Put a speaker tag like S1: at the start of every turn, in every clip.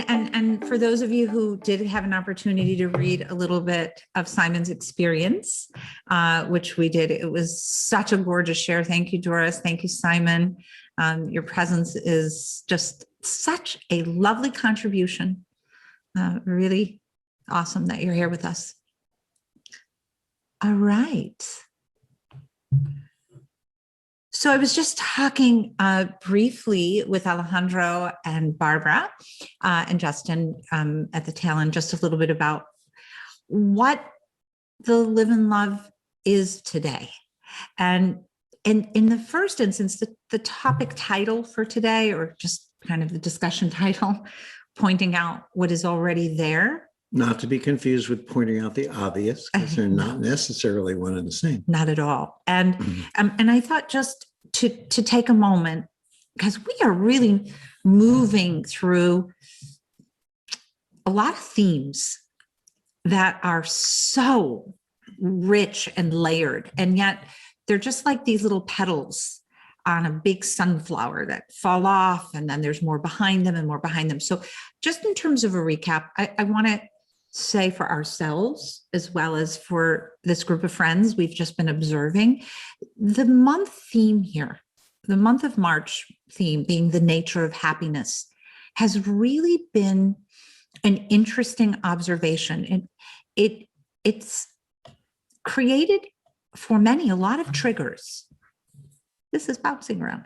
S1: And for those of you who did have an opportunity to read a little bit of Simon's experience, which we did, it was such a gorgeous share. Thank you, Doris. Thank you, Simon. Your presence is just such a lovely contribution. Really awesome that you're here with us. All right. So I was just talking briefly with Alejandro and Barbara and Justin at the tail end, just a little bit about what the Live and Love is today. And in the first instance, the topic title for today, or just kind of the discussion title, pointing out what is already there.
S2: Not to be confused with pointing out the obvious, because they're not necessarily one and the same.
S1: Not at all. And and I thought just to take a moment, because we are really moving through a lot of themes that are so rich and layered, and yet they're just like these little petals on a big sunflower that fall off, and then there's more behind them and more behind them. So just in terms of a recap, I want to say for ourselves, as well as for this group of friends we've just been observing, the month theme here, the month of March theme being the nature of happiness, has really been an interesting observation. And it's created for many a lot of triggers. This is bouncing around.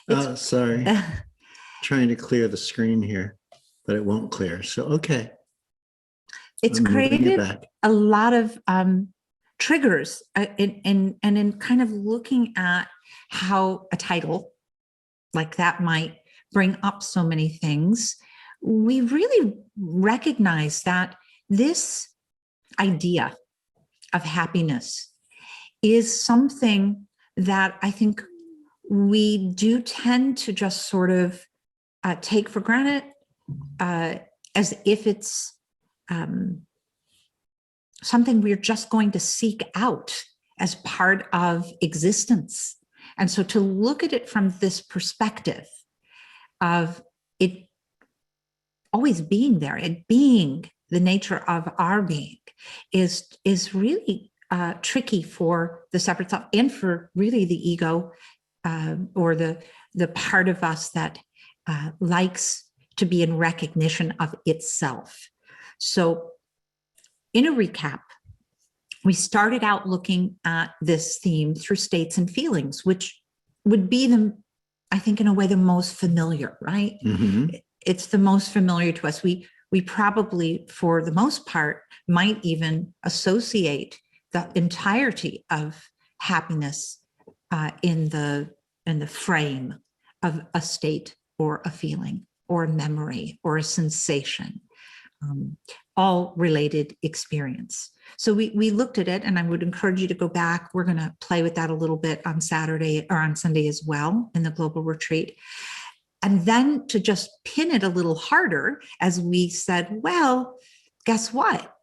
S2: Oh, sorry. Trying to clear the screen here, but it won't clear. So, okay.
S1: It's created a lot of triggers in kind of looking at how a title like that might bring up so many things. We really recognize that this idea of happiness is something that I think we do tend to just sort of take for granted as if it's something we're just going to seek out as part of existence. And so to look at it from this perspective of it always being there, it being the nature of our being, is really tricky for the separate self and for really the ego, or the part of us that likes to be in recognition of itself. So in a recap, we started out looking at this theme through states and feelings, which would be I think in a way, the most familiar, right? Mm-hmm. It's the most familiar to us. We probably, for the most part, might even associate the entirety of happiness in the frame of a state or a feeling or a memory or a sensation. All related experience. So we looked at it, and I would encourage you to go back. We're going to play with that a little bit on Saturday or on Sunday as well in the global retreat. And then to just pin it a little harder, as we said, well, guess what?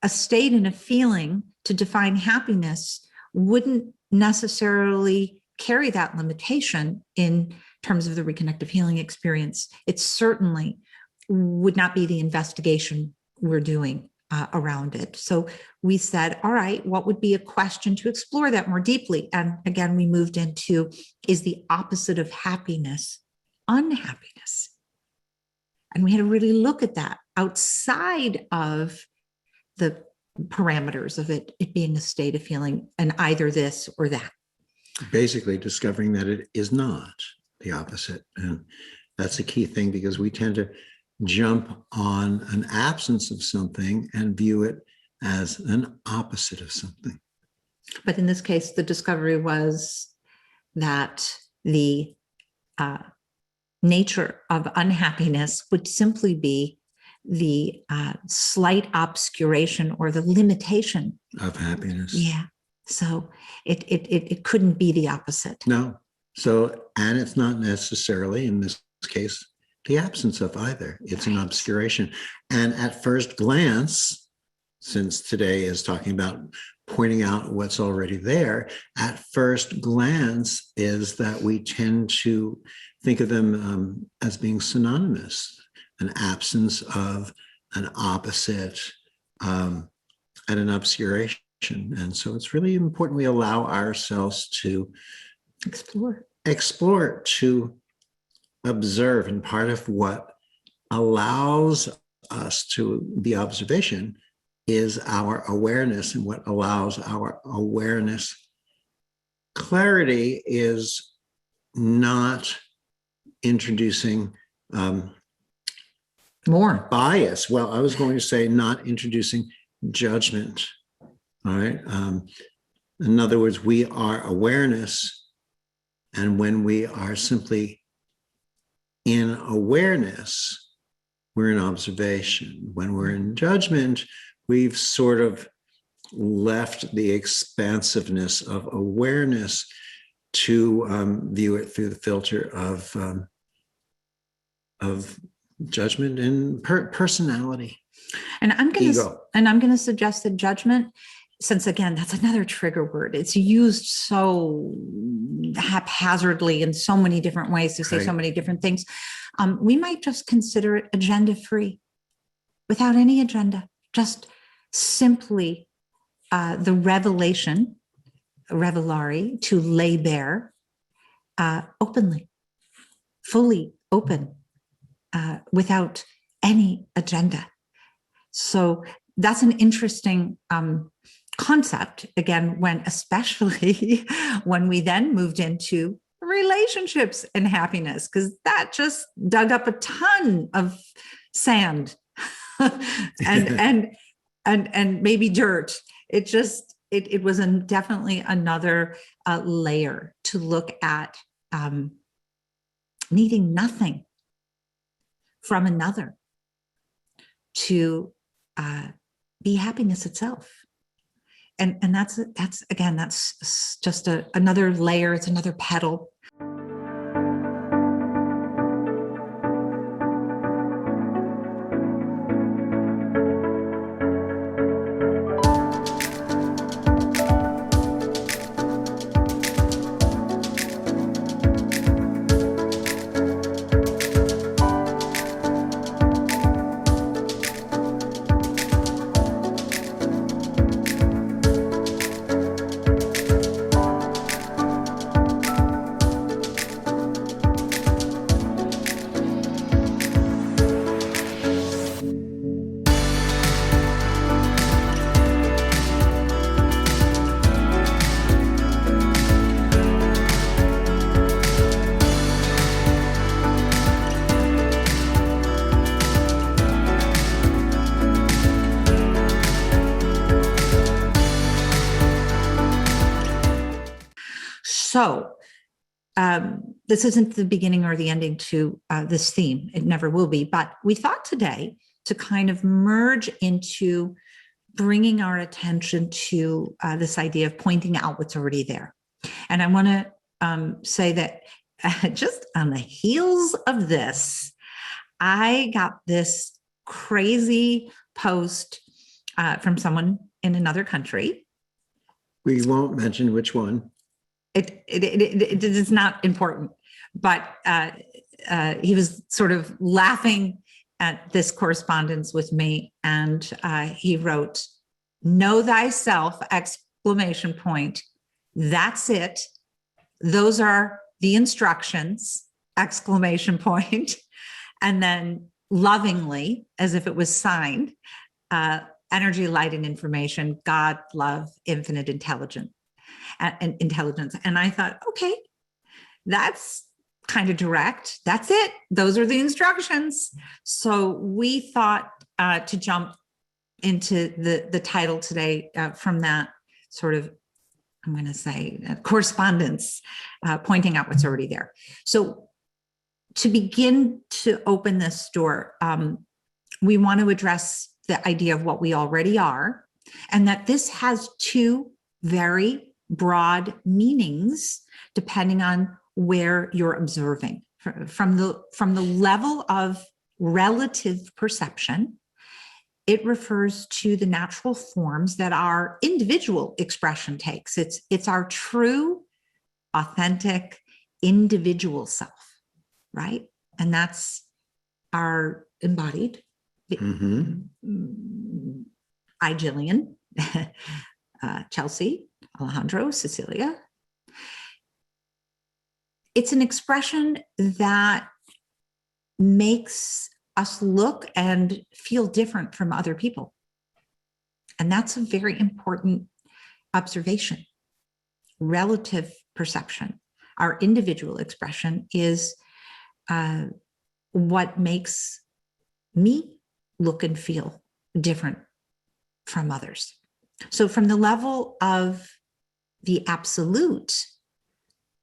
S1: A state and a feeling to define happiness wouldn't necessarily carry that limitation in terms of the reconnective healing experience. It certainly would not be the investigation we're doing around it. So we said, all right, what would be a question to explore that more deeply? And again, we moved into, is the opposite of happiness unhappiness? And we had to really look at that outside of the parameters of it being a state of feeling and either this or that.
S2: Basically discovering that it is not the opposite. And that's a key thing, because we tend to jump on an absence of something and view it as an opposite of something.
S1: But in this case, the discovery was that the nature of unhappiness would simply be the slight obscuration or the limitation
S2: of happiness.
S1: Yeah. So it couldn't be the opposite.
S2: No. So, and it's not necessarily, in this case, the absence of either. It's an obscuration. And at first glance, since today is talking about pointing out what's already there, at first glance is that we tend to think of them as being synonymous. an absence of, an opposite, and an obscuration. And so it's really important we allow ourselves to explore, to observe. And part of what allows us to the observation is our awareness. And what allows our awareness clarity is not introducing
S1: more
S2: bias. Well, I was going to say not introducing judgment. All right. In other words, we are awareness. And when we are simply in awareness, we're in observation. When we're in judgment, we've sort of left the expansiveness of awareness to view it through the filter of judgment and personality.
S1: And I'm going
S2: Ego.
S1: to suggest that judgment, since again, that's another trigger word. It's used so haphazardly in so many different ways to say so many different things. We might just consider it agenda-free, without any agenda, just simply the revelary, to lay bare openly, fully open, without any agenda. So that's an interesting concept, again, especially when we then moved into relationships and happiness, because that just dug up a ton of sand and maybe dirt. It was definitely another layer to look at, needing nothing from another to be happiness itself. And that's just another layer. It's another petal. So this isn't the beginning or the ending to this theme. It never will be. But we thought today to kind of merge into bringing our attention to this idea of pointing out what's already there. And I want to say that just on the heels of this, I got this crazy post from someone in another country.
S2: We won't mention which one.
S1: It is not important, but he was sort of laughing at this correspondence with me, and he wrote, "Know thyself!" ! That's it. Those are the instructions! And then lovingly, as if it was signed, energy, light, and information, God, love, infinite intelligence. And intelligence. And I thought, okay, that's kind of direct. That's it. Those are the instructions. So we thought to jump into the title today from that sort of, I'm going to say, correspondence, pointing out what's already there. So to begin to open this door, we want to address the idea of what we already are, and that this has two very broad meanings depending on where you're observing. From the level of relative perception, it refers to the natural forms that our individual expression takes. It's our true, authentic, individual self, right? And that's are embodied.
S2: Mm-hmm.
S1: I, Jillian, Chelsea, Alejandro, Cecilia. It's an expression that makes us look and feel different from other people. And that's a very important observation. Relative perception. Our individual expression is what makes me look and feel different from others. So from the level of the absolute,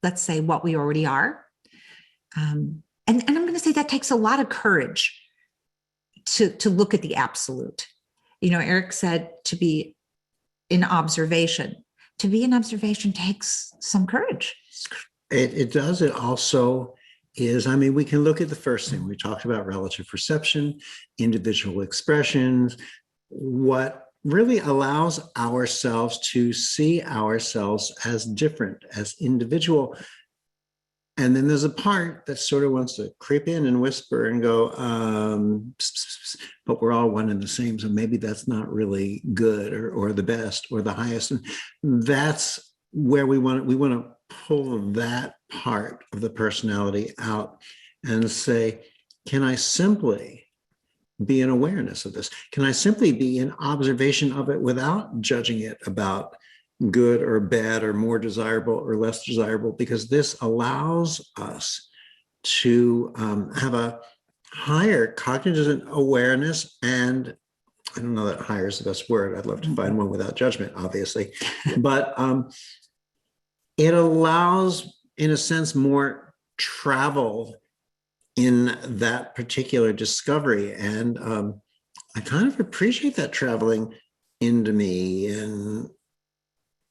S1: let's say what we already are, and I'm going to say that takes a lot of courage to look at the absolute. You know, Eric said to be in observation. To be in observation takes some courage.
S2: It does. It also is, I mean, we can look at the first thing. We talked about relative perception, individual expressions, what really allows ourselves to see ourselves as different, as individual. And then there's a part that sort of wants to creep in and whisper and go, but we're all one and the same. So maybe that's not really good or the best or the highest. And that's where we want to pull that part of the personality out and say, can I simply be in awareness of this? Can I simply be in observation of it without judging it about good or bad or more desirable or less desirable? Because this allows us to have a higher cognitive awareness, and I don't know that higher is the best word. I'd love to find one without judgment, obviously, but it allows, in a sense, more travel in that particular discovery. And I kind of appreciate that traveling into me and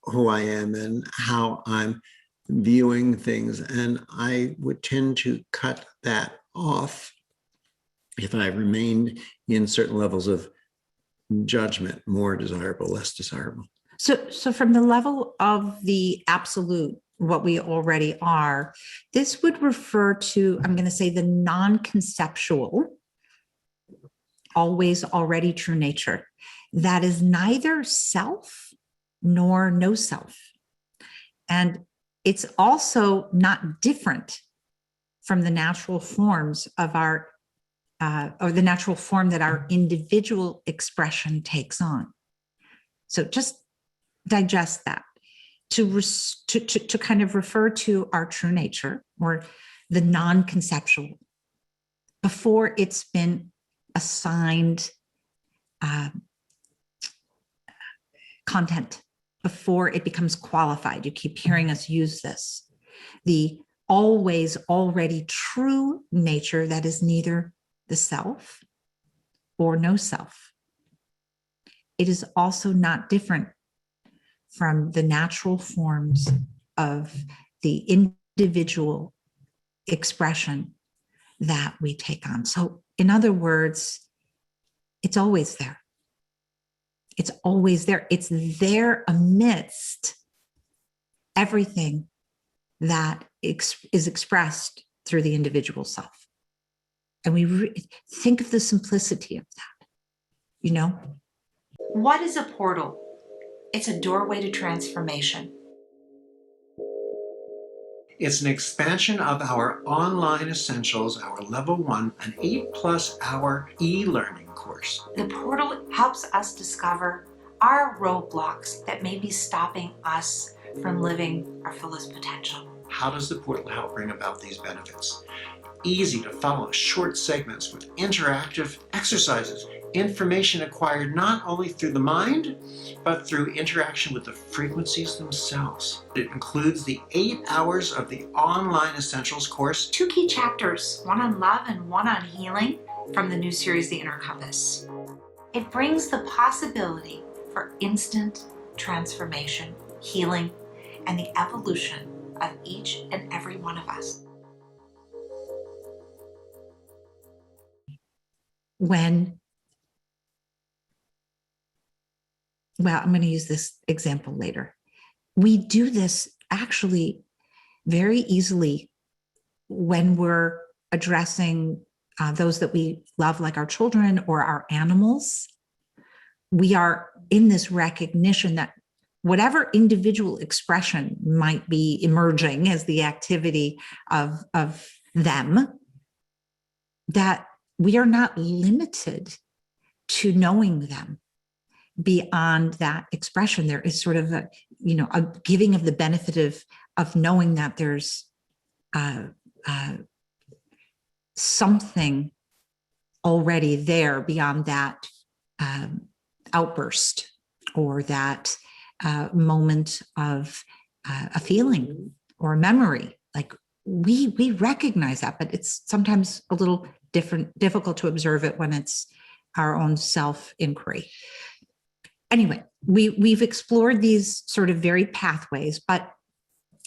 S2: who I am and how I'm viewing things. And I would tend to cut that off if I remained in certain levels of judgment, more desirable, less desirable.
S1: So from the level of the absolute, what we already are, this would refer to, I'm going to say, the non-conceptual, always already true nature that is neither self nor no self. And it's also not different from the natural forms of our, or the natural form that our individual expression takes on. So just digest that. To kind of refer to our true nature or the non-conceptual before it's been assigned content, before it becomes qualified. You keep hearing us use this. The always already true nature that is neither the self or no self. It is also not different from the natural forms of the individual expression that we take on. So in other words, it's always there. It's always there. It's there amidst everything that is expressed through the individual self. And we think of the simplicity of that, you know? What is a portal? It's a doorway to transformation.
S2: It's an expansion of our online essentials, our level 1, an 8+ hour e-learning course.
S1: The portal helps us discover our roadblocks that may be stopping us from living our fullest potential.
S2: How does the portal help bring about these benefits? Easy to follow short segments with interactive exercises, information acquired not only through the mind, but through interaction with the frequencies themselves. It includes the 8 hours of the online essentials course.
S1: 2 key chapters, one on love and one on healing from the new series, The Inner Compass. It brings the possibility for instant transformation, healing, and the evolution of each and every one of us. When, well, I'm going to use this example later. We do this actually very easily when we're addressing those that we love, like our children or our animals, we are in this recognition that whatever individual expression might be emerging as the activity of them, that we are not limited to knowing them beyond that expression. There is sort of a giving of the benefit of knowing that there's something already there beyond that outburst or that moment of a feeling or a memory. Like we recognize that, but it's sometimes a little difficult to observe it when it's our own self-inquiry. Anyway, we've explored these sort of varied pathways, but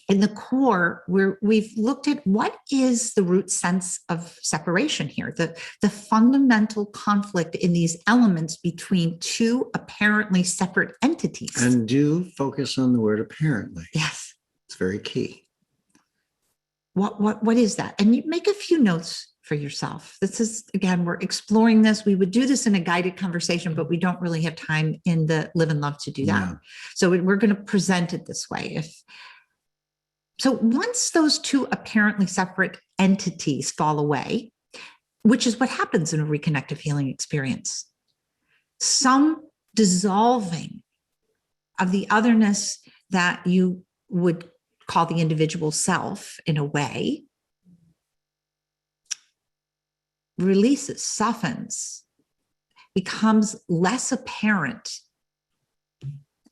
S1: in the core, we've looked at what is the root sense of separation here, the fundamental conflict in these elements between two apparently separate entities.
S2: And do focus on the word apparently.
S1: Yes.
S2: It's very key.
S1: What is that? And you make a few notes for yourself. This is, again, we're exploring this. We would do this in a guided conversation, but we don't really have time in the Live and Love to do that.
S2: No.
S1: So we're going to present it this way. So once those two apparently separate entities fall away, which is what happens in a reconnective healing experience, some dissolving of the otherness that you would call the individual self in a way, releases, softens, becomes less apparent.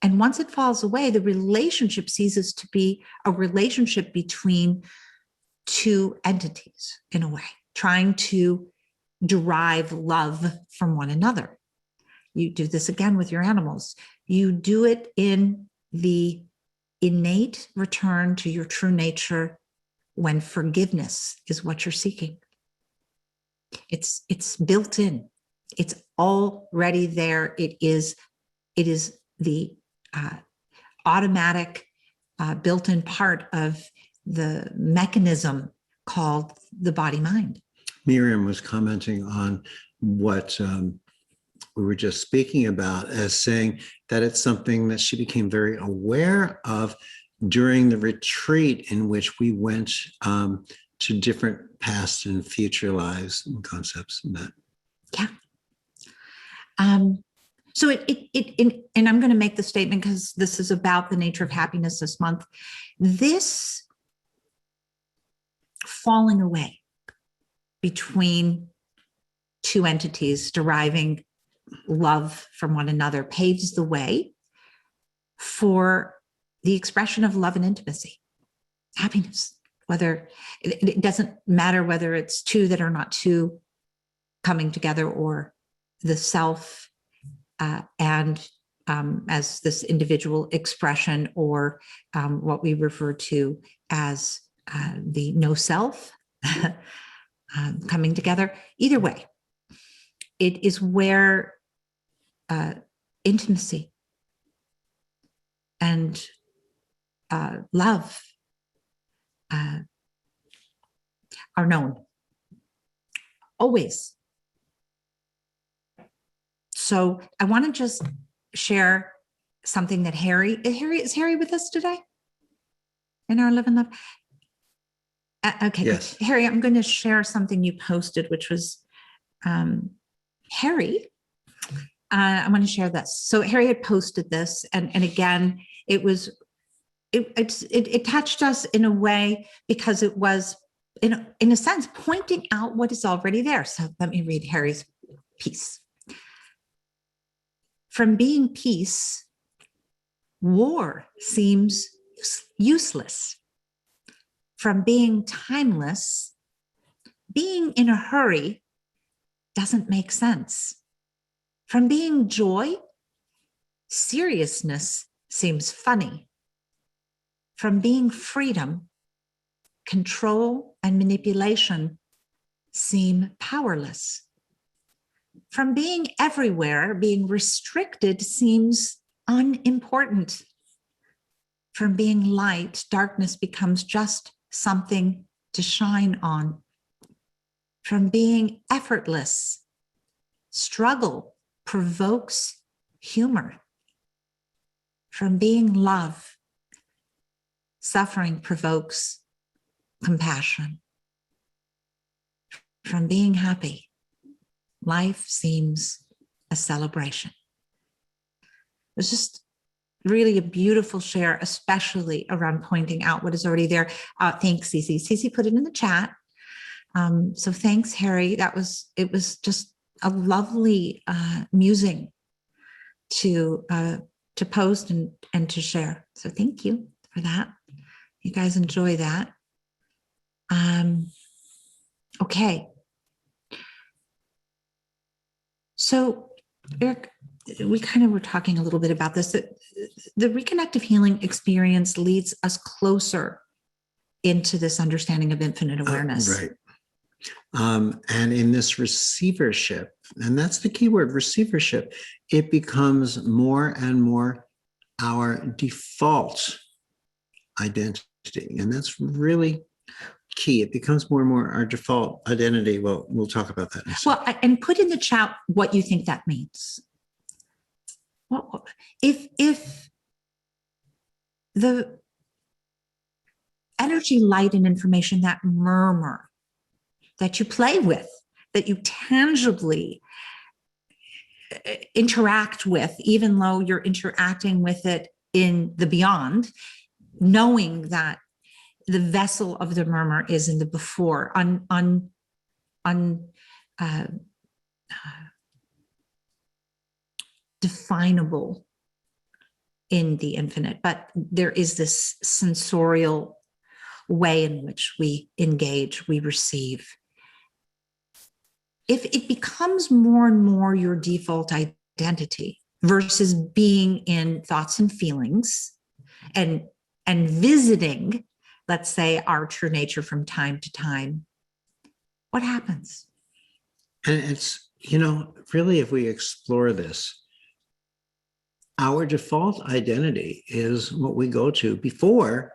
S1: And once it falls away, the relationship ceases to be a relationship between two entities in a way, trying to derive love from one another. You do this again with your animals. You do it in the innate return to your true nature when forgiveness is what you're seeking. It's built in. It's already there. It is the automatic built-in part of the mechanism called the body-mind.
S2: Miriam was commenting on what we were just speaking about as saying that it's something that she became very aware of during the retreat in which we went to different past and future lives and concepts and that.
S1: Yeah. So and I'm going to make the statement because this is about the nature of happiness this month. This falling away between two entities deriving love from one another paves the way for the expression of love and intimacy, happiness. Whether it doesn't matter whether it's two that are not two coming together or the self and as this individual expression or what we refer to as the no self coming together. Either way, it is where intimacy and love are known always. So I want to just share something that is Harry with us today in our Live and Love? Okay,
S2: yes.
S1: Good. Harry, I'm going to share something you posted, which was Harry. I want to share this. So Harry had posted this, and again, it touched us in a way because it was, in a sense, pointing out what is already there. So let me read Harry's piece. From being peace, war seems useless. From being timeless, being in a hurry doesn't make sense. From being joy, seriousness seems funny. From being freedom, control and manipulation seem powerless. From being everywhere, being restricted seems unimportant. From being light, darkness becomes just something to shine on. from being effortless. Struggle provokes humor. From being love, suffering provokes compassion. From being happy, life seems a celebration. It's just really a beautiful share, especially around pointing out what is already there. Thanks, Cece. Cece put it in the chat. So thanks, Harry. It was just a lovely musing to post and to share. So thank you for that. You guys enjoy that. Okay. So, Eric, we kind of were talking a little bit about this, that the reconnective healing experience leads us closer into this understanding of infinite awareness.
S2: Right. And in this receivership, and that's the key word, receivership, it becomes more and more our default identity. And that's really key. It becomes more and more our default identity. Well, we'll talk about that in a second.
S1: Well, and put in the chat what you think that means. Well, if the energy, light, and information, that murmur that you play with, that you tangibly interact with, even though you're interacting with it in the beyond, knowing that the vessel of the murmur is in the before, definable in the infinite, but there is this sensorial way in which we engage, we receive. If it becomes more and more your default identity versus being in thoughts and feelings and visiting, let's say, our true nature from time to time, what happens?
S2: And it's, really, if we explore this, our default identity is what we go to before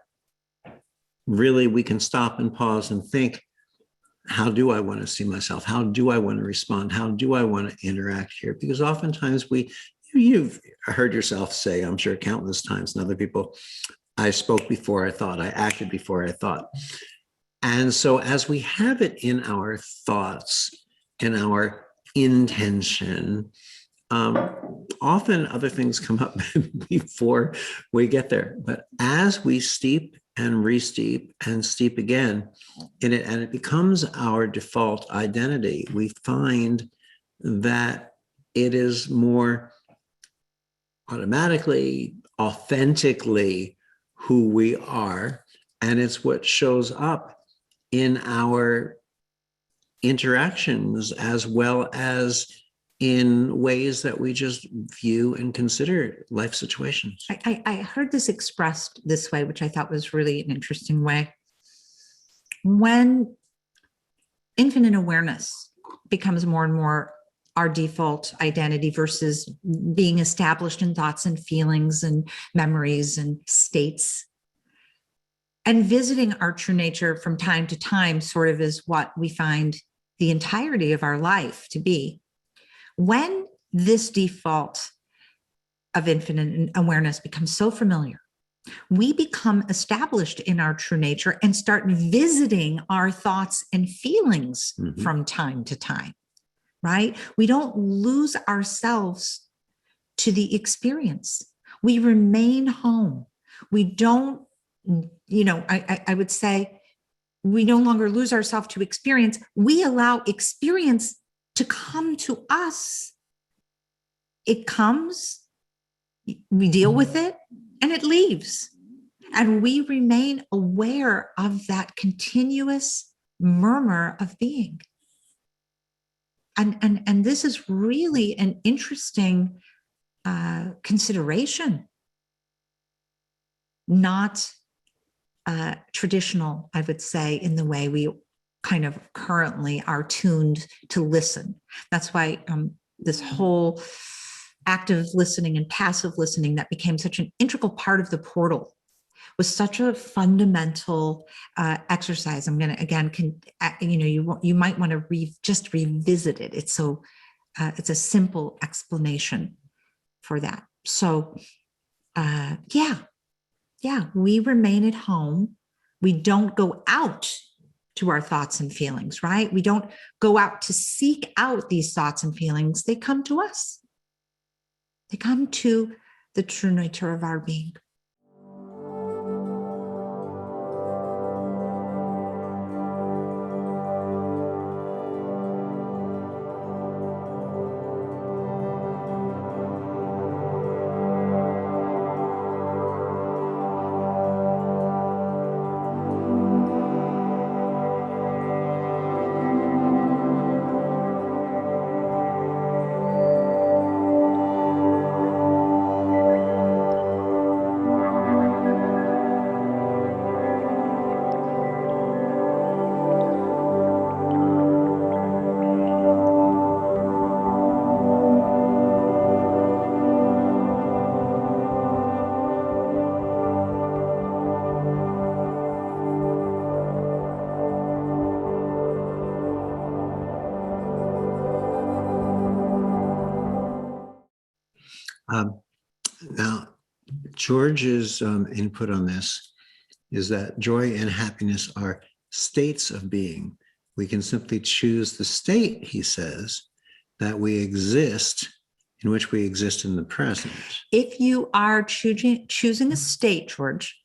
S2: really we can stop and pause and think, how do I want to see myself? How do I want to respond? How do I want to interact here? Because oftentimes you've heard yourself say, I'm sure countless times, and other people, I spoke before I thought, I acted before I thought. And so as we have it in our thoughts, in our intention, often other things come up before we get there. But as we steep and re-steep and steep again in it, and it becomes our default identity, we find that it is more automatically, authentically who we are. And it's what shows up in our interactions as well as in ways that we just view and consider life situations.
S1: I heard this expressed this way, which I thought was really an interesting way. When infinite awareness becomes more and more our default identity versus being established in thoughts and feelings and memories and states, and visiting our true nature from time to time sort of is what we find the entirety of our life to be. When this default of infinite awareness becomes so familiar, we become established in our true nature and start visiting our thoughts and feelings from time to time, right? We don't lose ourselves to the experience. We remain home. We don't, I would say we no longer lose ourselves to experience. We allow experience to come to us. It comes, we deal with it, and it leaves. And we remain aware of that continuous murmur of being. And this is really an interesting consideration, not traditional, I would say, in the way we kind of currently are tuned to listen. That's why this whole active listening and passive listening that became such an integral part of the portal was such a fundamental exercise. I'm going to, again, you might want to just revisit it. It's so, it's a simple explanation for that. So, we remain at home. We don't go out to our thoughts and feelings, right? We don't go out to seek out these thoughts and feelings. They come to us. They come to the true nature of our being.
S2: Now, George's input on this is that joy and happiness are states of being. We can simply choose the state, he says, that we exist, in which we exist in the present.
S1: If you are choosing a state, George,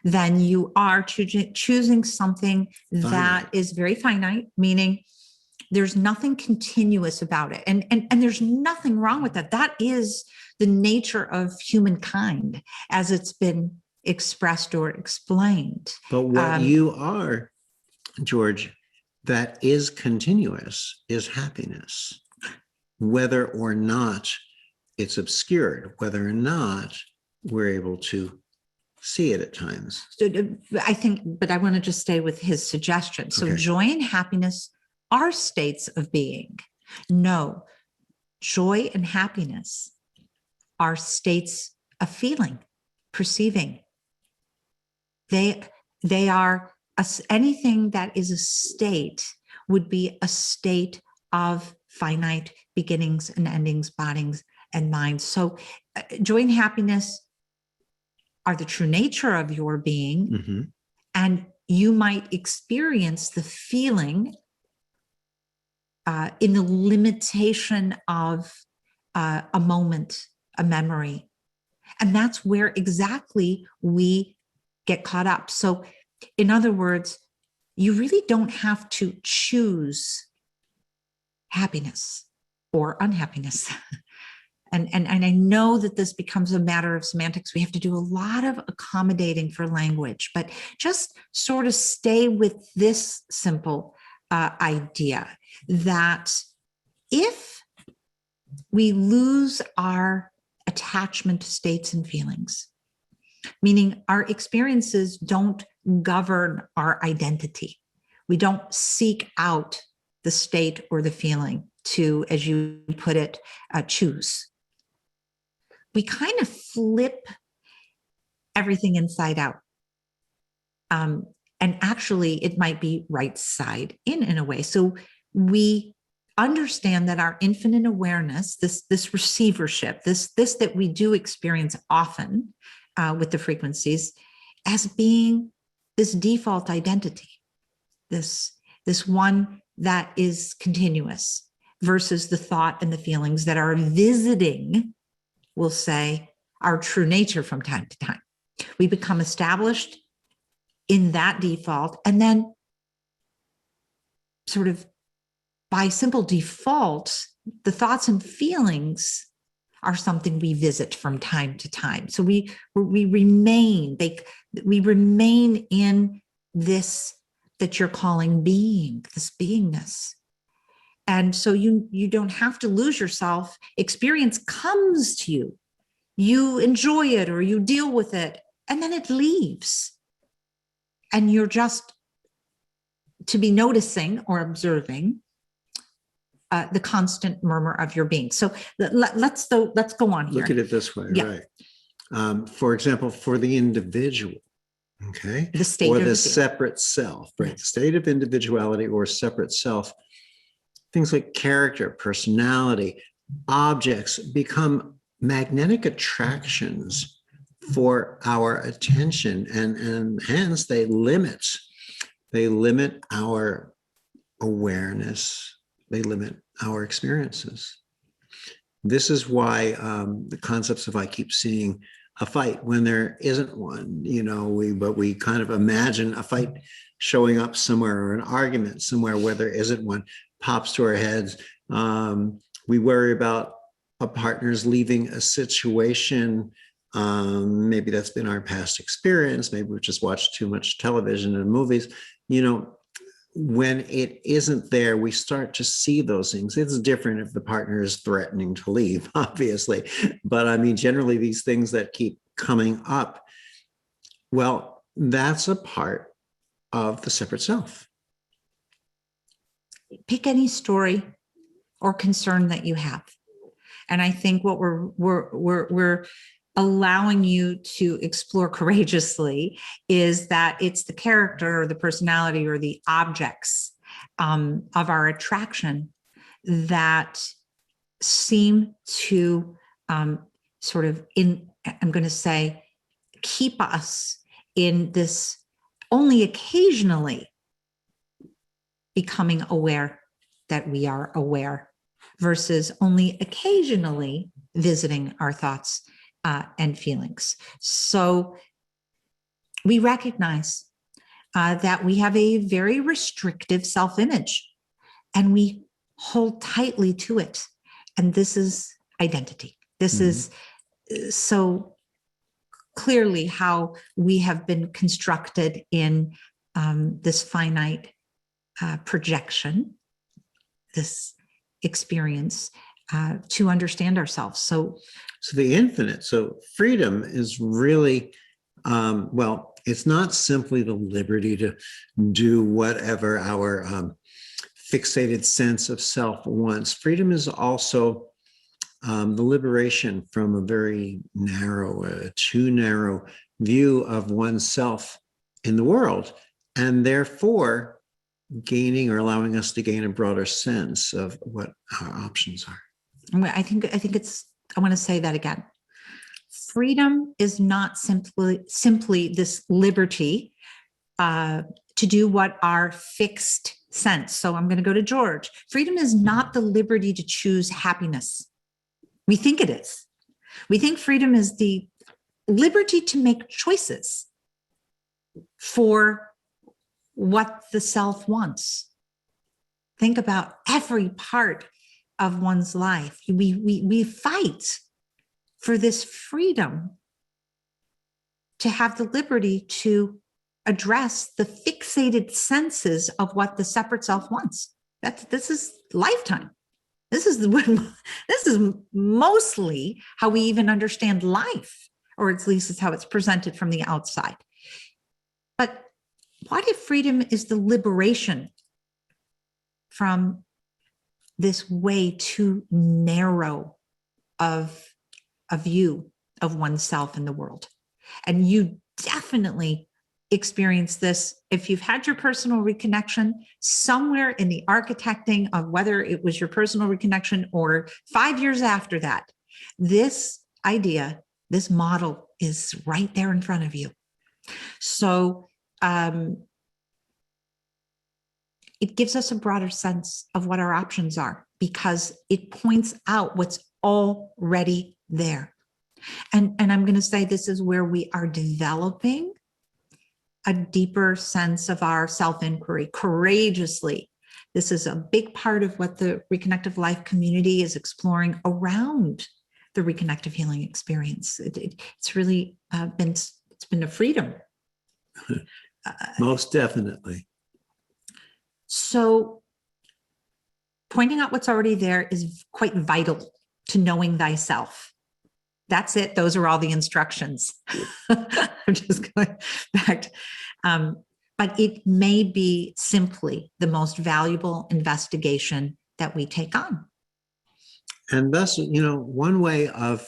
S1: then you are choosing something that is very finite, meaning there's nothing continuous about it. And there's nothing wrong with that. That is the nature of humankind as it's been expressed or explained.
S2: But what you are, George, that is continuous is happiness, whether or not it's obscured, whether or not we're able to see it at times.
S1: So I think, but I want to just stay with his suggestion. So joy and happiness are states of being. No, joy and happiness are states of feeling, perceiving. They are, anything that is a state would be a state of finite beginnings and endings, bodies and minds. So joy and happiness are the true nature of your being. And you might experience the feeling in the limitation of a moment, a memory. And that's where exactly we get caught up. So in other words, you really don't have to choose happiness or unhappiness. And I know that this becomes a matter of semantics. We have to do a lot of accommodating for language, but just sort of stay with this simple idea that if we lose our attachment to states and feelings, meaning our experiences don't govern our identity. We don't seek out the state or the feeling to, as you put it, choose. We kind of flip everything inside out. And actually, it might be right side in a way. So we understand that our infinite awareness, this receivership, this that we do experience often with the frequencies, as being this default identity, this one that is continuous, versus the thought and the feelings that are visiting, we'll say, our true nature from time to time. We become established in that default, and then sort of by simple default, the thoughts and feelings are something we visit from time to time. So we remain in this that you're calling being, this beingness. And so you don't have to lose yourself. Experience comes to you. You enjoy it or you deal with it, and then it leaves. And you're just to be noticing or observing the constant murmur of your being. So let's go on here.
S2: Look at it this way, right? For example, for the individual, Okay.
S1: The state
S2: Or
S1: of
S2: the
S1: the
S2: separate self, right?
S1: Yes.
S2: State of individuality or separate self. Things like character, personality, objects become magnetic attractions for our attention, and hence they limit our awareness, they limit our experiences. This is why the concepts of I keep seeing a fight when there isn't one, but we kind of imagine a fight showing up somewhere, or an argument somewhere where there isn't one pops to our heads. We worry about a partner's leaving a situation. Maybe that's been our past experience. Maybe we've just watched too much television and movies. When it isn't there, we start to see those things. It's different if the partner is threatening to leave, obviously. But I mean, generally, these things that keep coming up, well, that's a part of the separate self.
S1: Pick any story or concern that you have. And I think what we're allowing you to explore courageously is that it's the character or the personality or the objects of our attraction that seem to I'm going to say, keep us in this only occasionally becoming aware that we are aware versus only occasionally visiting our thoughts and feelings. So we recognize that we have a very restrictive self-image and we hold tightly to it. And this is identity. This is so clearly how we have been constructed in this finite projection, this experience to understand ourselves. So
S2: the infinite. So freedom is really, it's not simply the liberty to do whatever our fixated sense of self wants. Freedom is also the liberation from a very narrow, too narrow view of oneself in the world, and therefore gaining or allowing us to gain a broader sense of what our options are.
S1: I think I want to say that again. Freedom is not simply this liberty to do what our fixed sense. So I'm going to go to George. Freedom is not the liberty to choose happiness. We think it is. We think freedom is the liberty to make choices for what the self wants. Think about every part of one's life. We fight for this freedom to have the liberty to address the fixated senses of what the separate self wants. This is lifetime. This is mostly how we even understand life, or at least it's how it's presented from the outside. But what if freedom is the liberation from this way too narrow of a view of oneself in the world? And you definitely experience this if you've had your personal reconnection somewhere in the architecting of whether it was your personal reconnection or 5 years after that. This idea, this model is right there in front of you. So it gives us a broader sense of what our options are because it points out what's already there. And I'm going to say this is where we are developing a deeper sense of our self-inquiry courageously. This is a big part of what the Reconnective Life community is exploring around the reconnective healing experience. It's really been a freedom.
S2: Most definitely.
S1: So pointing out what's already there is quite vital to knowing thyself. That's it. Those are all the instructions. I'm just going back. But it may be simply the most valuable investigation that we take on.
S2: And thus, one way of,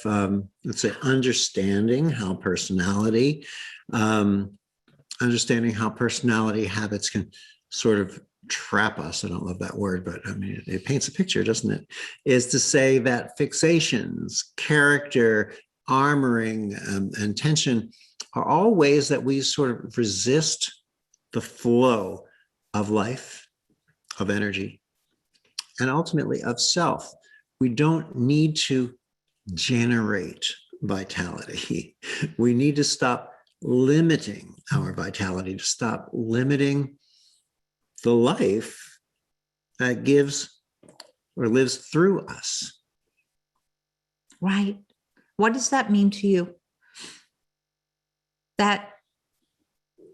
S2: let's say, understanding how personality understanding how personality habits can sort of trap us. I don't love that word, but I mean, it paints a picture, doesn't it? Is to say that fixations, character, armoring, and tension are all ways that we sort of resist the flow of life, of energy, and ultimately of self. We don't need to generate vitality. We need to stop limiting our vitality, to stop limiting the life that gives or lives through us.
S1: Right. What does that mean to you? That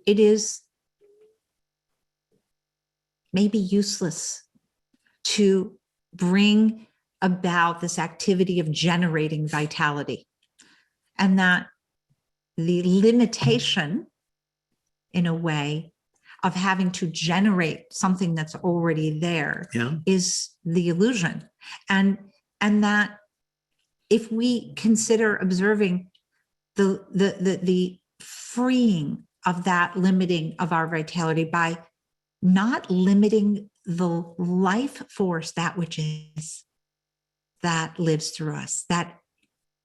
S1: it is maybe useless to bring about this activity of generating vitality, and that the limitation, in a way, of having to generate something that's already there is the illusion. And that if we consider observing the freeing of that limiting of our vitality by not limiting the life force, that which is, that lives through us, that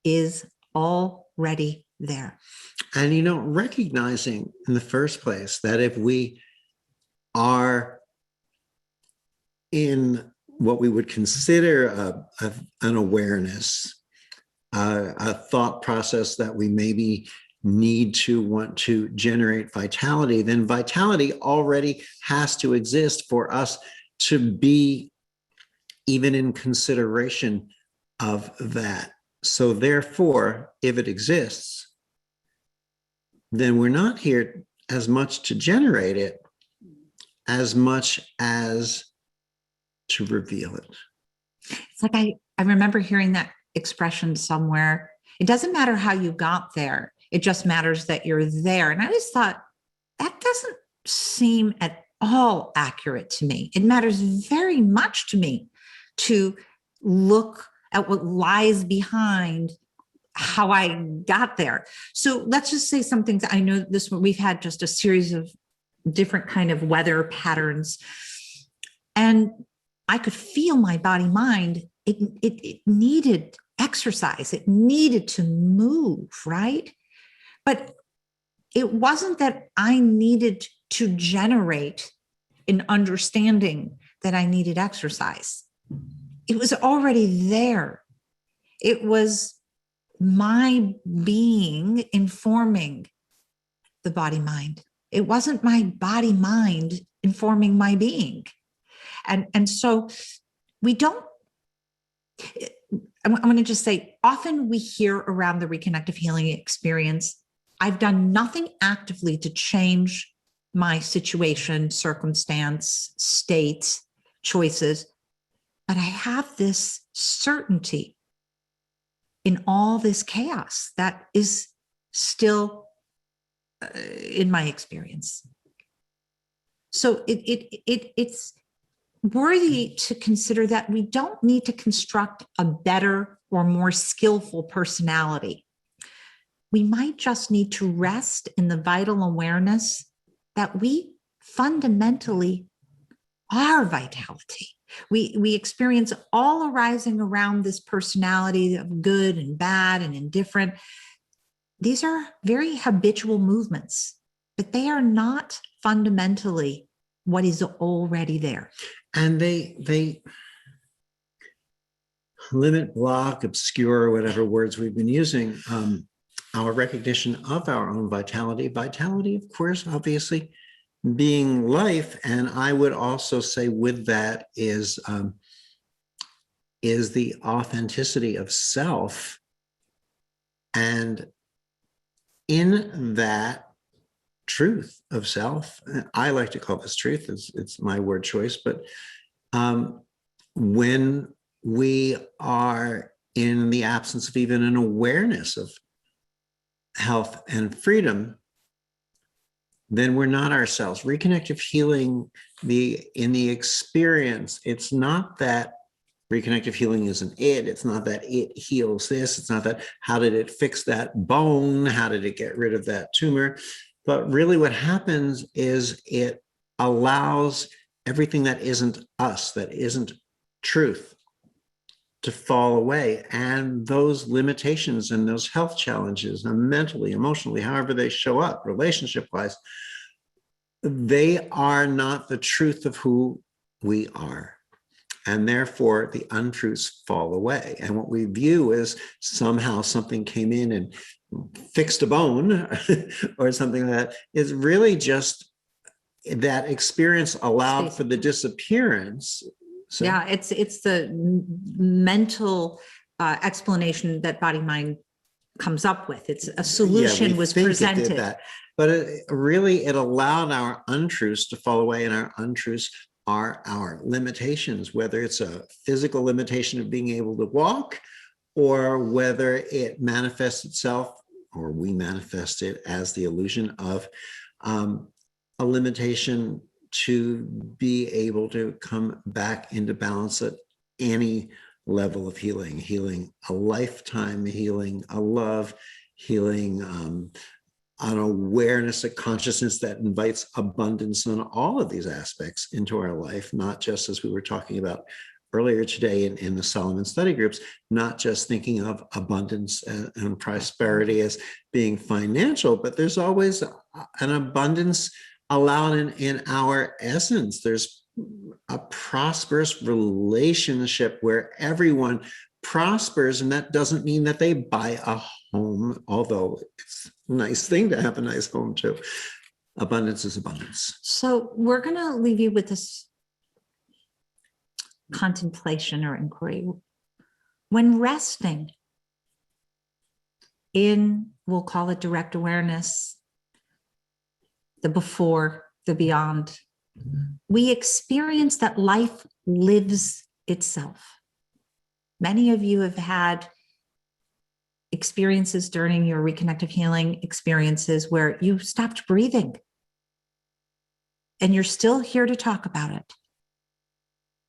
S1: is already there.
S2: And, recognizing in the first place that if we are in what we would consider an awareness, a thought process that we maybe need to want to generate vitality, then vitality already has to exist for us to be even in consideration of that. So therefore, if it exists, then we're not here as much to generate it as much as to reveal it.
S1: It's like I remember hearing that expression somewhere. It doesn't matter how you got there. It just matters that you're there. And I just thought, that doesn't seem at all accurate to me. It matters very much to me to look at what lies behind how I got there. So let's just say some things. I know this one, we've had just a series of different kind of weather patterns, and I could feel my body mind. It needed exercise. It needed to move, right? But it wasn't that I needed to generate an understanding that I needed exercise. It was already there. It was my being informing the body mind. It wasn't my body mind informing my being. And so we don't, I'm going to just say, often we hear around the reconnective healing experience, I've done nothing actively to change my situation, circumstance, state, choices, but I have this certainty in all this chaos that is still in my experience. So it's worthy to consider that we don't need to construct a better or more skillful personality. We might just need to rest in the vital awareness that we fundamentally are vitality. We experience all arising around this personality of good and bad and indifferent. These are very habitual movements, but they are not fundamentally what is already there.
S2: And they limit, block, obscure, whatever words we've been using, our recognition of our own vitality. Vitality, of course, obviously, being life. And I would also say with that is the authenticity of self. And in that truth of self, I like to call this truth, it's my word choice, but when we are in the absence of even an awareness of health and freedom, then we're not ourselves. Reconnective healing, in the experience, it's not that reconnective healing is an it. It's not that it heals this. It's not that how did it fix that bone? How did it get rid of that tumor? But really what happens is it allows everything that isn't us, that isn't truth, to fall away. And those limitations and those health challenges, and mentally, emotionally, however they show up, relationship-wise, they are not the truth of who we are. And therefore, the untruths fall away. And what we view is somehow something came in and fixed a bone or something that is really just that experience allowed for the disappearance. So,
S1: yeah, it's the mental explanation that body-mind comes up with. It's a solution was presented.
S2: That, but it allowed our untruths to fall away, and our untruths are our limitations, whether it's a physical limitation of being able to walk, or whether it manifests itself, or we manifest it as the illusion of a limitation to be able to come back into balance at any level of healing a lifetime, healing a love, healing an awareness, a consciousness that invites abundance on all of these aspects into our life, not just, as we were talking about earlier today in the Solomon study groups, not just thinking of abundance and prosperity as being financial, but there's always an abundance allowed in our essence. There's a prosperous relationship where everyone prospers, and that doesn't mean that they buy a home, although it's a nice thing to have a nice home too. Abundance is abundance.
S1: So we're going to leave you with this contemplation or inquiry. When resting in, we'll call it direct awareness, the before, the beyond, we experience that life lives itself. Many of you have had experiences during your reconnective healing experiences where you stopped breathing, and you're still here to talk about it.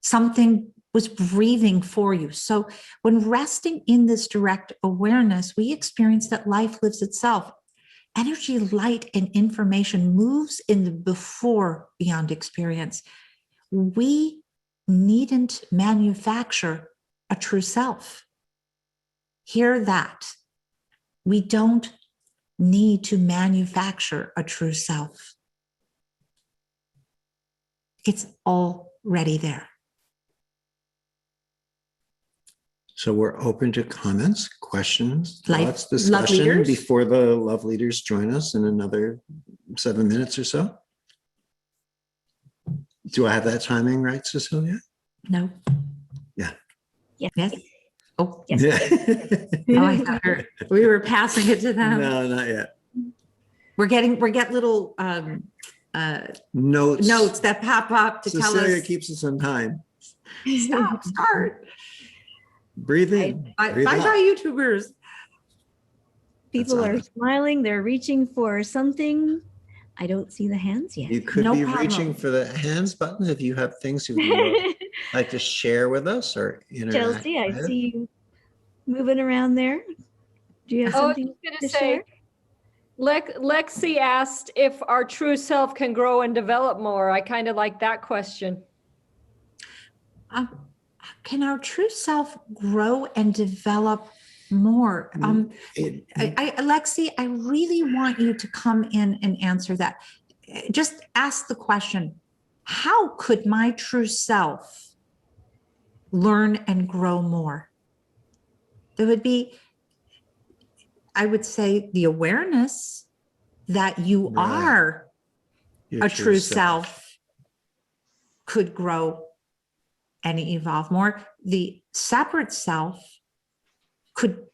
S1: Something was breathing for you. So when resting in this direct awareness, we experience that life lives itself. Energy, light, and information moves in the before beyond experience. We needn't manufacture a true self. Hear that. We don't need to manufacture a true self. It's already there.
S2: So we're open to comments, questions,
S1: Like
S2: thoughts, discussion before the love leaders join us in another 7 minutes or so. Do I have that timing right, Cecilia?
S1: No.
S2: Yeah.
S1: Yes. Oh,
S3: yes.
S2: Yeah.
S1: Oh, I thought we were passing it to them.
S2: No, not yet.
S1: We're getting little notes that pop up to tell us.
S2: Cecilia keeps us on time.
S1: Start.
S2: Breathe in.
S1: Bye,
S2: breathe out.
S1: YouTubers.
S3: People are smiling. They're reaching for something. I don't see the hands yet.
S2: You could be reaching for the hands button if you have things you would like to share with us or interact.
S3: Chelsea, I see you moving around there. Do you have something to say?
S4: Lexi asked if our true self can grow and develop more. I kind of like that question.
S1: Can our true self grow and develop more? Lexi, I really want you to come in and answer that. Just ask the question, how could my true self learn and grow more? There would be, I would say, the awareness that you are a true self could grow and evolve more. The separate self could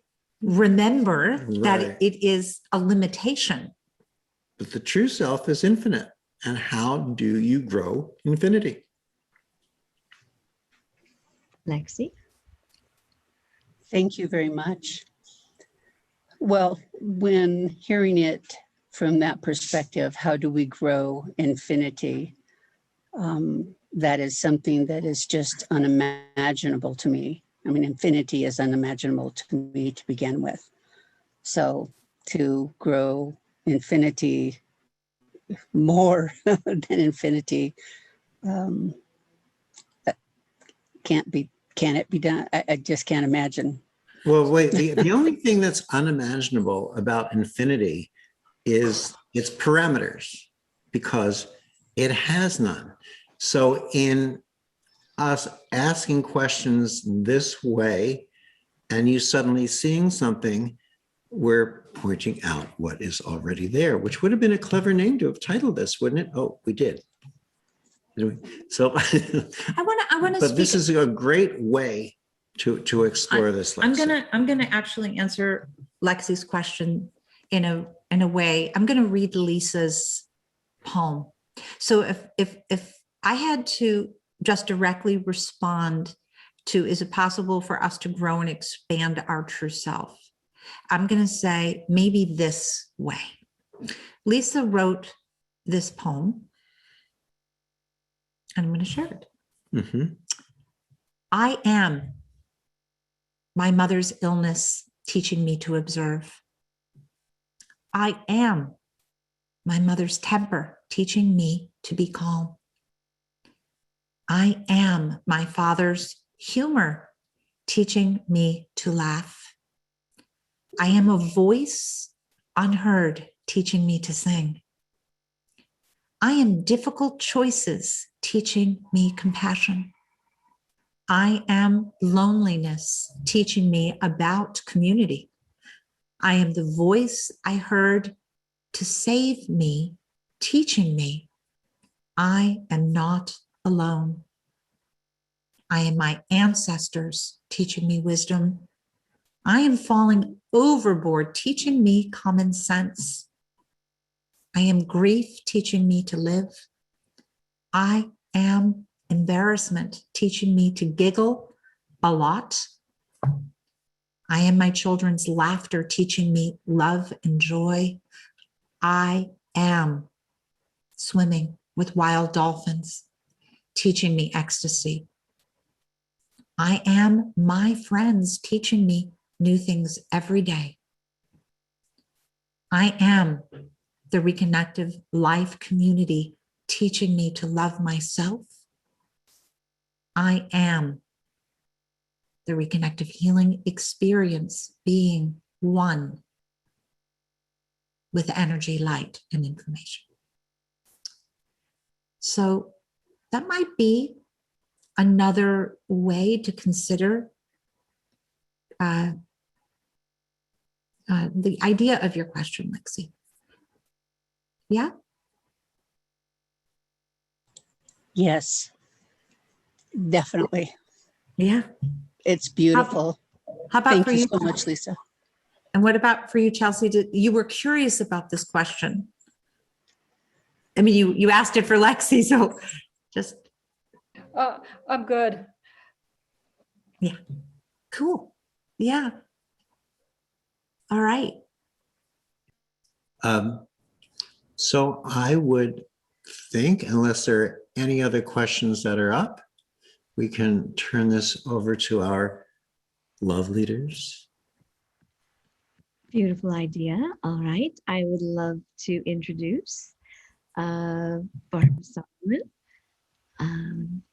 S1: remember that it is a limitation.
S2: But the true self is infinite. And how do you grow infinity?
S3: Lexi?
S5: Thank you very much. Well, when hearing it from that perspective, how do we grow infinity? That is something that is just unimaginable to me. I mean, infinity is unimaginable to me to begin with. So to grow infinity more than infinity. That can it be done? I just can't imagine.
S2: Well, wait, the only thing that's unimaginable about infinity is its parameters, because it has none. So in us asking questions this way, and you suddenly seeing something, we're pointing out what is already there, which would have been a clever name to have titled this, wouldn't it? Oh, we did. So,
S1: I want to
S2: but this is a great way to explore this.
S1: I'm gonna actually answer Lexi's question in a way. I'm gonna read Lisa's poem. So if I had to just directly respond to, is it possible for us to grow and expand our true self? I'm gonna say maybe this way. Lisa wrote this poem, and I'm gonna share it.
S2: Mm-hmm.
S1: I am my mother's illness teaching me to observe. I am my mother's temper teaching me to be calm. I am my father's humor teaching me to laugh. I am a voice unheard teaching me to sing. I am difficult choices teaching me compassion. I am loneliness teaching me about community. I am the voice I heard to save me, teaching me I am not alone. I am my ancestors teaching me wisdom. I am falling overboard teaching me common sense. I am grief teaching me to live. I am embarrassment teaching me to giggle a lot. I am my children's laughter teaching me love and joy. I am swimming with wild dolphins teaching me ecstasy. I am my friends teaching me new things every day. I am the Reconnective life community teaching me to love myself. I am the Reconnective healing experience being one with energy, light, and information. So that might be another way to consider the idea of your question, Lexi. Yeah?
S5: Yes, definitely.
S1: Yeah.
S5: It's beautiful.
S1: How about
S5: Thank
S1: for
S5: you
S1: you?
S5: so much, Lisa.
S1: And what about for you, Chelsea? You were curious about this question. I mean, you asked it for Lexi, so just.
S4: I'm good.
S1: Yeah. Cool. Yeah. All right.
S2: So I would think, unless there are any other questions that are up, we can turn this over to our love leaders.
S3: Beautiful idea. All right. I would love to introduce Barbara Solomon,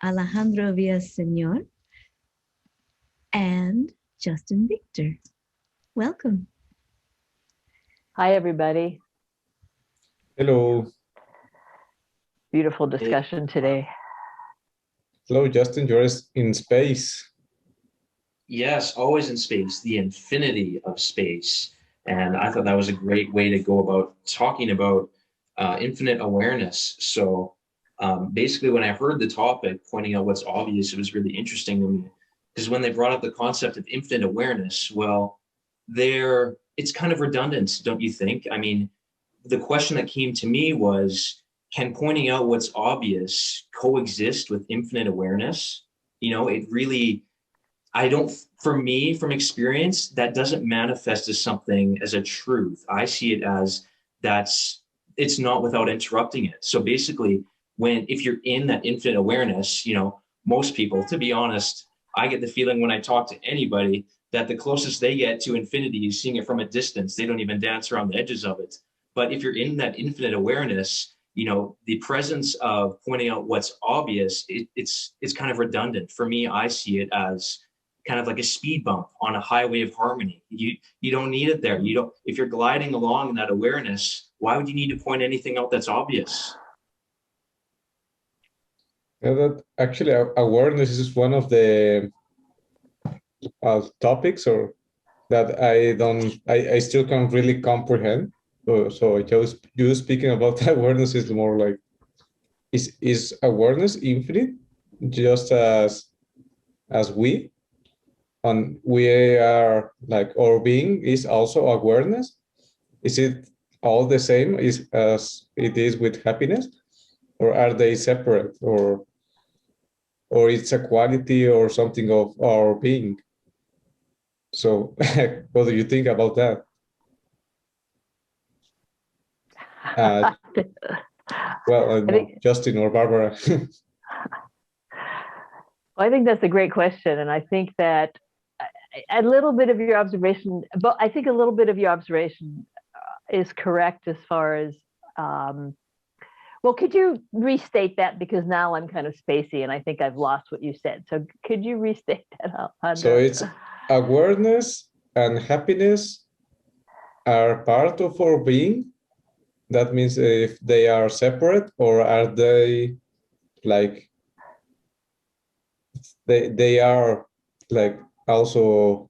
S3: Alejandro Villaseñor, and Justin Victor. Welcome.
S6: Hi, everybody.
S7: Hello.
S6: Beautiful discussion today.
S7: Hello, Justin. You're in space.
S8: Yes, always in space, the infinity of space. And I thought that was a great way to go about talking about infinite awareness. So basically, when I heard the topic, pointing out what's obvious, it was really interesting to me. Because when they brought up the concept of infinite awareness, well, it's kind of redundant, don't you think? I mean, the question that came to me was, can pointing out what's obvious coexist with infinite awareness? You know, it really, for me, from experience, that doesn't manifest as something, as a truth. I see it as it's not without interrupting it. So basically, if you're in that infinite awareness, you know, most people, to be honest, I get the feeling when I talk to anybody that the closest they get to infinity is seeing it from a distance. They don't even dance around the edges of it. But if you're in that infinite awareness, the presence of pointing out what's obvious, it's kind of redundant. For me, I see it as kind of like a speed bump on a highway of harmony. You don't need it there. If you're gliding along in that awareness, why would you need to point anything out that's obvious?
S7: Yeah, that actually awareness is one of the topics or that I still can't really comprehend. So you speaking about awareness is more like, is awareness infinite, just as we are like, our being is also awareness? Is it all the same as it is with happiness, or are they separate, or it's a quality or something of our being? So what do you think about that? Well, Justin or Barbara.
S6: Well, I think that's a great question. And I think that a little bit of your observation, but I think a little bit of your observation is correct as far as, well, could you restate that? Because now I'm kind of spacey and I think I've lost what you said. So could you restate that?
S7: So it's awareness and happiness are part of our being. That means if they are separate, or are they like, they are like also,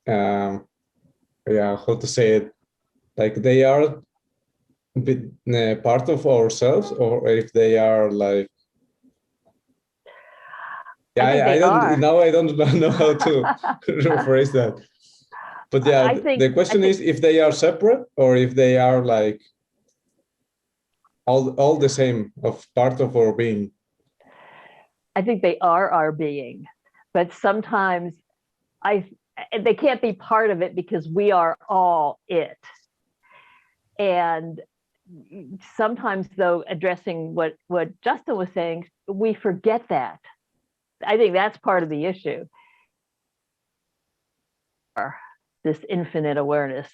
S7: yeah, how to say it? Like they are part of ourselves, or if they are like, yeah, I don't know how to rephrase that. But yeah, the question is if they are separate, or if they are like all the same, of part of our being.
S6: I think they are our being, but sometimes they can't be part of it because we are all it. And sometimes, though, addressing what Justin was saying, we forget that. I think that's part of the issue. This infinite awareness,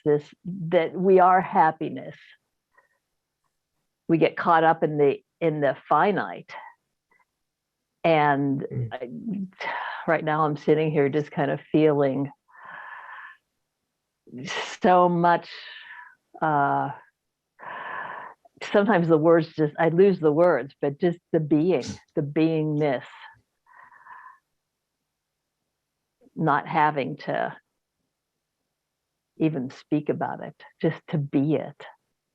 S6: that we are happiness. We get caught up in the finite. And right now I'm sitting here just kind of feeling so much, sometimes the words I lose the words, but just the beingness, not having to even speak about it, just to be it.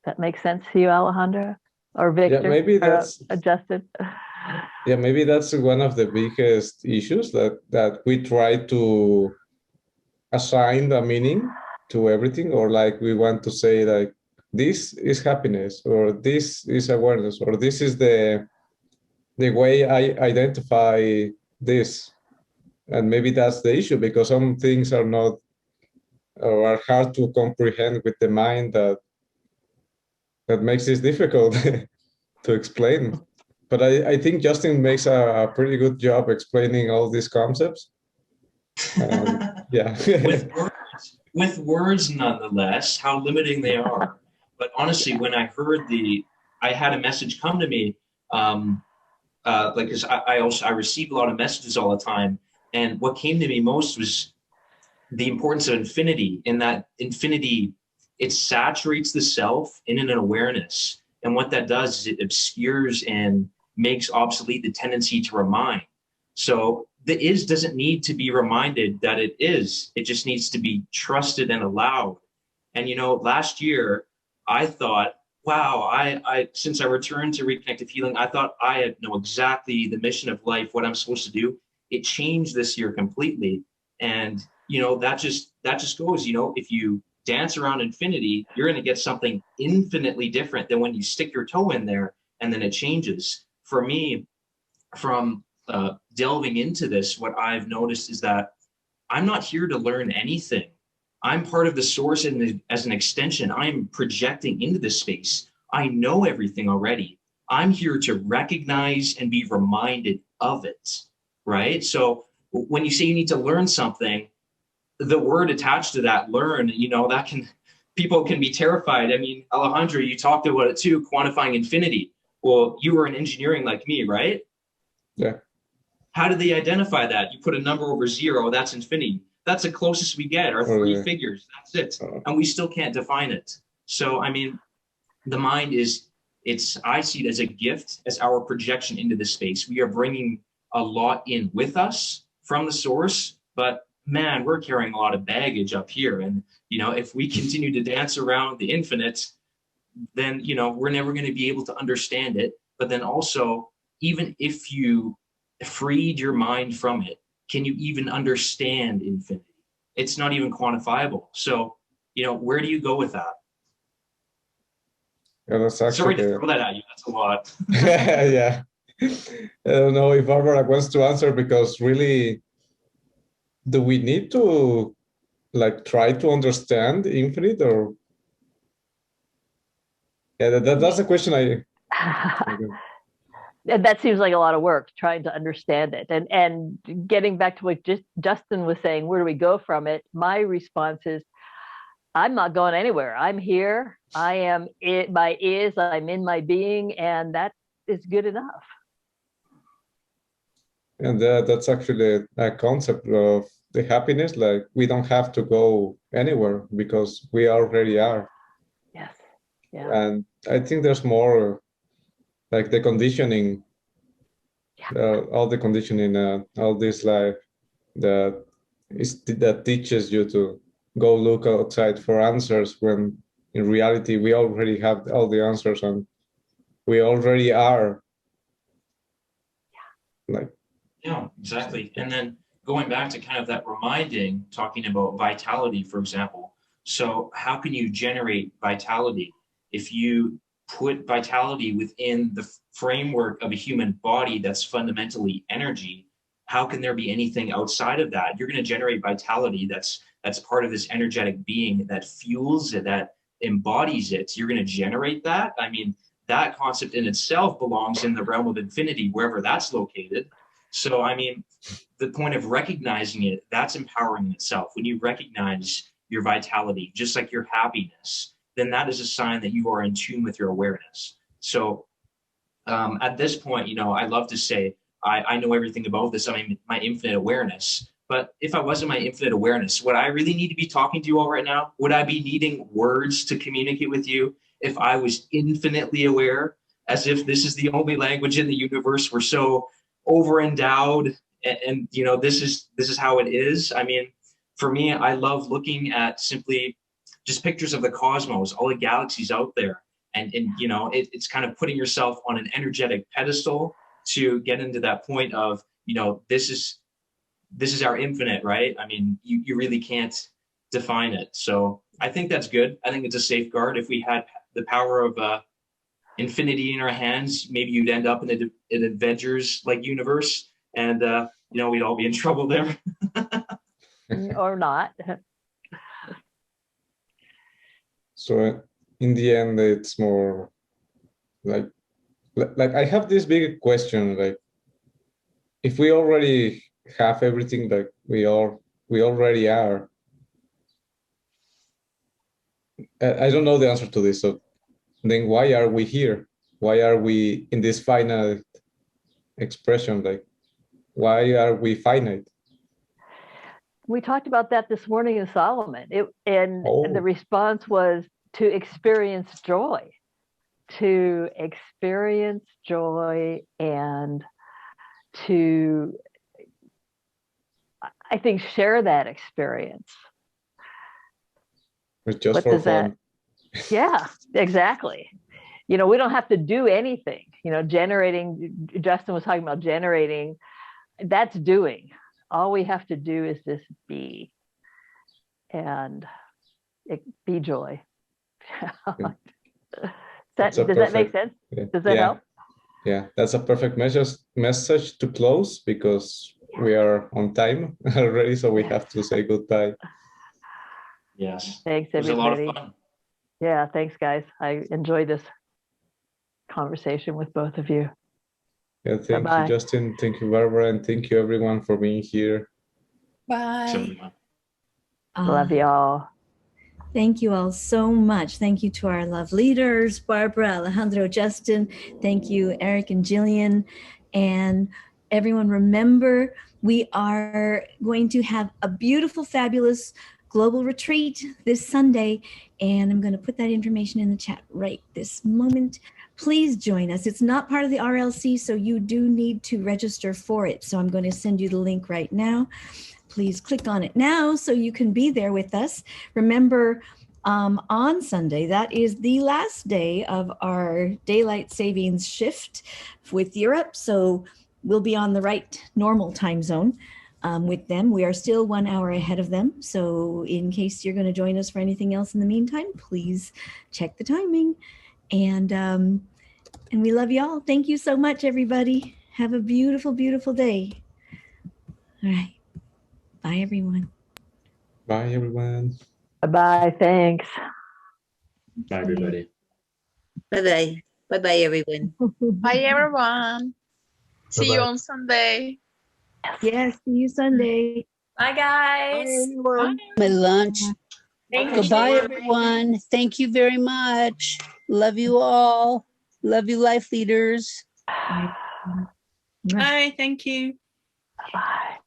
S6: That makes sense to you, Alejandra? Or Victor?
S7: Yeah, maybe that's
S6: Justin.
S7: Yeah, maybe that's one of the biggest issues, that we try to assign a meaning to everything, or like we want to say like, this is happiness, or this is awareness, or this is the way I identify this. And maybe that's the issue, because some things are not, or are hard to comprehend with the mind, that makes this difficult to explain. But I think Justin makes a pretty good job explaining all these concepts. Yeah.
S8: with words, nonetheless, how limiting they are. But honestly, when I heard I had a message come to me, like, because I receive a lot of messages all the time, and what came to me most was the importance of infinity. In that infinity, it saturates the self in an awareness, and what that does is it obscures and makes obsolete the tendency to remind. So the is doesn't need to be reminded that it is. It just needs to be trusted and allowed. And last year I thought, wow, I since I returned to Reconnective Healing, I thought I know exactly the mission of life, what I'm supposed to do. It changed this year completely. And that just goes, if you dance around infinity, you're going to get something infinitely different than when you stick your toe in there and then it changes. For me, from delving into this, what I've noticed is that I'm not here to learn anything. I'm part of the source, and as an extension, I'm projecting into this space. I know everything already. I'm here to recognize and be reminded of it, right? So when you say you need to learn something, the word attached to that, learn, people can be terrified. I mean, Alejandro, you talked about it too, quantifying infinity. Well, you were in engineering like me, right?
S7: Yeah.
S8: How do they identify that? You put a number over 0, that's infinity. That's the closest we get, our 3 figures. That's it. And we still can't define it. So, I mean, the mind is, I see it as a gift, as our projection into the space. We are bringing a lot in with us from the source, but man, we're carrying a lot of baggage up here. And, you know, if we continue to dance around the infinite, then, you know, we're never going to be able to understand it. But then also, even if you freed your mind from it, can you even understand infinity? It's not even quantifiable. So, you know, where do you go with that?
S7: Yeah, that's actually.
S8: Sorry to throw that at you. That's a lot.
S7: Yeah. I don't know if Barbara wants to answer, because really, do we need to like try to understand infinite, or? Yeah, that's a question
S6: And that seems like a lot of work, trying to understand it. And getting back to what Justin was saying, where do we go from it? My response is, I'm not going anywhere. I'm here. I am it. My is. I'm in my being, and that is good enough.
S7: And that's actually a concept of the happiness. Like, we don't have to go anywhere because we already are.
S6: Yes. Yeah.
S7: And I think there's more, like the conditioning, all the conditioning, all this life that teaches you to go look outside for answers, when in reality we already have all the answers and we already are.
S8: Yeah, exactly. And then going back to kind of that reminding, talking about vitality, for example. So how can you generate vitality? If you put vitality within the framework of a human body that's fundamentally energy, how can there be anything outside of that? You're going to generate vitality that's part of this energetic being that fuels it, that embodies it. You're going to generate that. I mean, that concept in itself belongs in the realm of infinity, wherever that's located. So, I mean, the point of recognizing it, that's empowering in itself. When you recognize your vitality, just like your happiness, then that is a sign that you are in tune with your awareness. So at this point, you know, I love to say, I know everything about this. I mean, my infinite awareness. But if I wasn't my infinite awareness, would I really need to be talking to you all right now? Would I be needing words to communicate with you if I was infinitely aware, as if this is the only language in the universe? We're so over endowed, and you know, this is how it is. I mean, for me, I love looking at simply just pictures of the cosmos, all the galaxies out there, and you know, it's kind of putting yourself on an energetic pedestal to get into that point of, you know, this is our infinite, right? I mean, you really can't define it. So I think that's good. I think it's a safeguard. If we had the power of infinity in our hands, maybe you'd end up in an Avengers-like universe, and you know, we'd all be in trouble there.
S6: Or not.
S7: So in the end, it's more like I have this big question, like, if we already have everything that we already are, I don't know the answer to this. So then why are we here? Why are we in this finite expression? Like, why are we finite?
S6: We talked about that this morning in Solomon. And the response was to experience joy. To experience joy and to, I think, share that experience.
S7: Just what for fun.
S6: Yeah, exactly. You know, we don't have to do anything. You know, Justin was talking about generating, that's doing. All we have to do is just be, and be joy. Does that make sense?
S7: Yeah.
S6: Does that help?
S7: Yeah, that's a perfect message to close, because we are on time already, so we have to say goodbye.
S8: Yes.
S6: Thanks, everybody.
S8: It was a lot of fun.
S6: Yeah, thanks, guys. I enjoyed this conversation with both of you.
S7: Yeah, thank you, Justin. Thank you, Barbara, and thank you, everyone, for being here.
S9: Bye.
S8: So,
S6: Love y'all.
S3: Thank you all so much. Thank you to our love leaders, Barbara, Alejandro, Justin. Thank you, Eric and Jillian. And everyone, remember, we are going to have a beautiful, fabulous global retreat this Sunday. And I'm going to put that information in the chat right this moment. Please join us. It's not part of the RLC, so you do need to register for it. So I'm going to send you the link right now. Please click on it now so you can be there with us. Remember, on Sunday, that is the last day of our daylight savings shift with Europe. So we'll be on the right normal time zone with them. We are still 1 hour ahead of them. So in case you're going to join us for anything else in the meantime, please check the timing. And we love you all. Thank you so much, everybody. Have a beautiful, beautiful day. All right. Bye, everyone.
S7: Bye, everyone.
S6: Bye-bye. Thanks.
S8: Bye, everybody.
S9: Bye-bye. Bye-bye, everyone.
S10: Bye, everyone. See you
S7: Bye-bye.
S10: on Sunday.
S3: Yes, see you Sunday.
S11: Bye, guys.
S10: Bye.
S5: My lunch.
S11: Thank
S5: Goodbye,
S11: you.
S5: everyone. Thank you very much. Love you all. Love you, life leaders.
S11: Bye. Thank you.
S6: Bye.